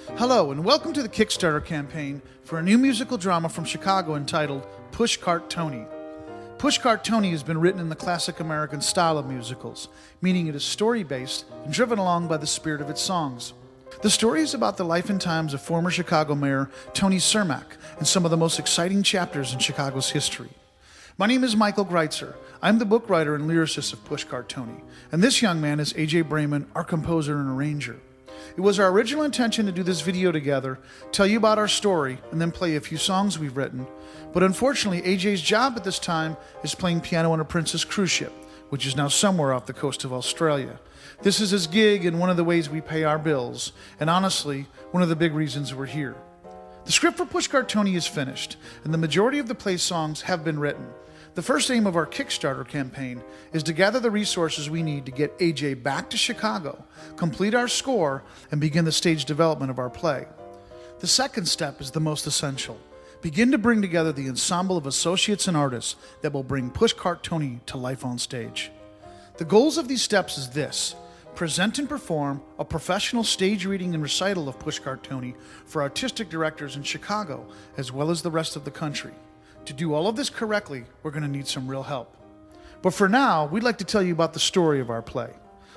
Hello, and welcome to the Kickstarter campaign for a new musical drama from Chicago entitled Pushcart Tony. Pushcart Tony has been written in the classic American style of musicals, meaning it is story-based and driven along by the spirit of its songs. The story is about the life and times of former Chicago Mayor Tony Cermak and some of the most exciting chapters in Chicago's history. My name is Michael Greitzer. I'm the book writer and lyricist of Pushcart Tony, and this young man is A.J. Brayman, our composer and arranger. It was our original intention to do this video together, tell you about our story, and then play a few songs we've written. But unfortunately, AJ's job at this time is playing piano on a Princess cruise ship, which is now somewhere off the coast of Australia. This is his gig and one of the ways we pay our bills, and honestly, one of the big reasons we're here. The script for Pushcart Tony is finished, and the majority of the play's songs have been written. The first aim of our Kickstarter campaign is to gather the resources we need to get AJ back to Chicago, complete our score, and begin the stage development of our play. The second step is the most essential. Begin to bring together the ensemble of associates and artists that will bring Pushcart Tony to life on stage. The goals of these steps is this: present and perform a professional stage reading and recital of Pushcart Tony for artistic directors in Chicago, as well as the rest of the country. To do all of this correctly, we're going to need some real help. But for now, we'd like to tell you about the story of our play.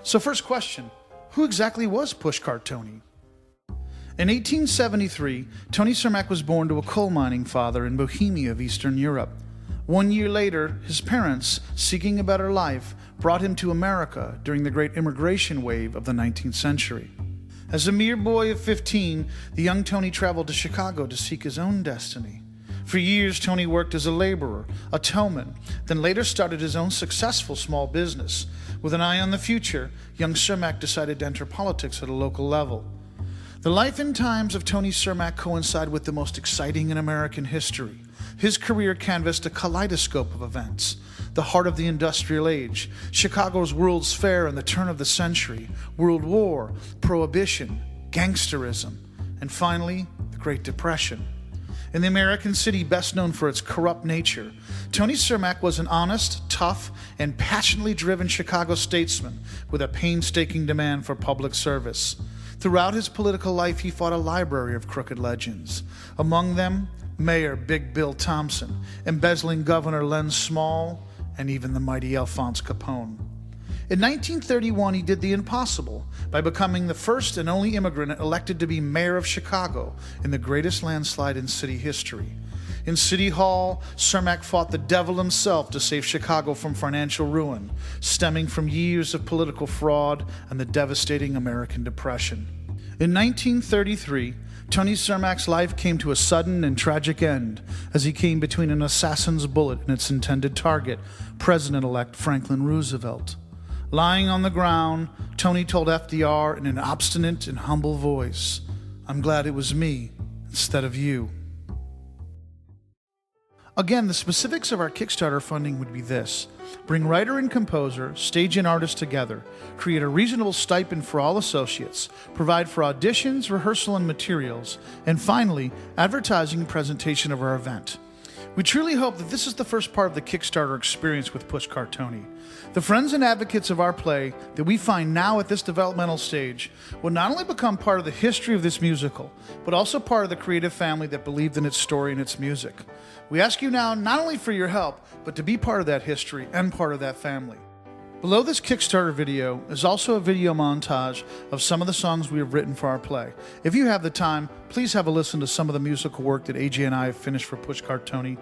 So first question, who exactly was Pushcart Tony? In 1873, Tony Cermak was born to a coal mining father in Bohemia of Eastern Europe. 1 year later, his parents, seeking a better life, brought him to America during the great immigration wave of the 19th century. As a mere boy of 15, the young Tony traveled to Chicago to seek his own destiny. For years, Tony worked as a laborer, a tow-man, then later started his own successful small business. With an eye on the future, young Cermak decided to enter politics at a local level. The life and times of Tony Cermak coincide with the most exciting in American history. His career canvassed a kaleidoscope of events: the heart of the industrial age, Chicago's World's Fair and the turn of the century, World War, Prohibition, gangsterism, and finally, the Great Depression. In the American city best known for its corrupt nature, Tony Cermak was an honest, tough, and passionately driven Chicago statesman with a painstaking demand for public service. Throughout his political life, he fought a library of crooked legends. Among them, Mayor Big Bill Thompson, embezzling Governor Len Small, and even the mighty Alphonse Capone. In 1931, he did the impossible by becoming the first and only immigrant elected to be mayor of Chicago in the greatest landslide in city history. In City Hall, Cermak fought the devil himself to save Chicago from financial ruin, stemming from years of political fraud and the devastating American Depression. In 1933, Tony Cermak's life came to a sudden and tragic end as he came between an assassin's bullet and its intended target, President-elect Franklin Roosevelt. Lying on the ground, Tony told FDR in an obstinate and humble voice, "I'm glad it was me instead of you." Again, the specifics of our Kickstarter funding would be this: bring writer and composer, stage and artist together, create a reasonable stipend for all associates, provide for auditions, rehearsal, and materials, and finally, advertising and presentation of our event. We truly hope that this is the first part of the Kickstarter experience with Pushcart Tony. The friends and advocates of our play that we find now at this developmental stage will not only become part of the history of this musical, but also part of the creative family that believed in its story and its music. We ask you now not only for your help, but to be part of that history and part of that family. Below this Kickstarter video is also a video montage of some of the songs we have written for our play. If you have the time, please have a listen to some of the musical work that AJ and I have finished for Pushcart Tony.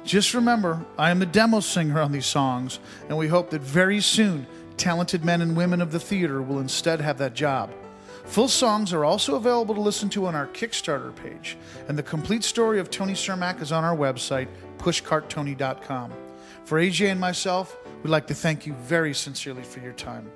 Just remember, I am the demo singer on these songs, and we hope that very soon, talented men and women of the theater will instead have that job. Full songs are also available to listen to on our Kickstarter page, and the complete story of Tony Cermak is on our website, pushcarttony.com. For AJ and myself, we'd like to thank you very sincerely for your time.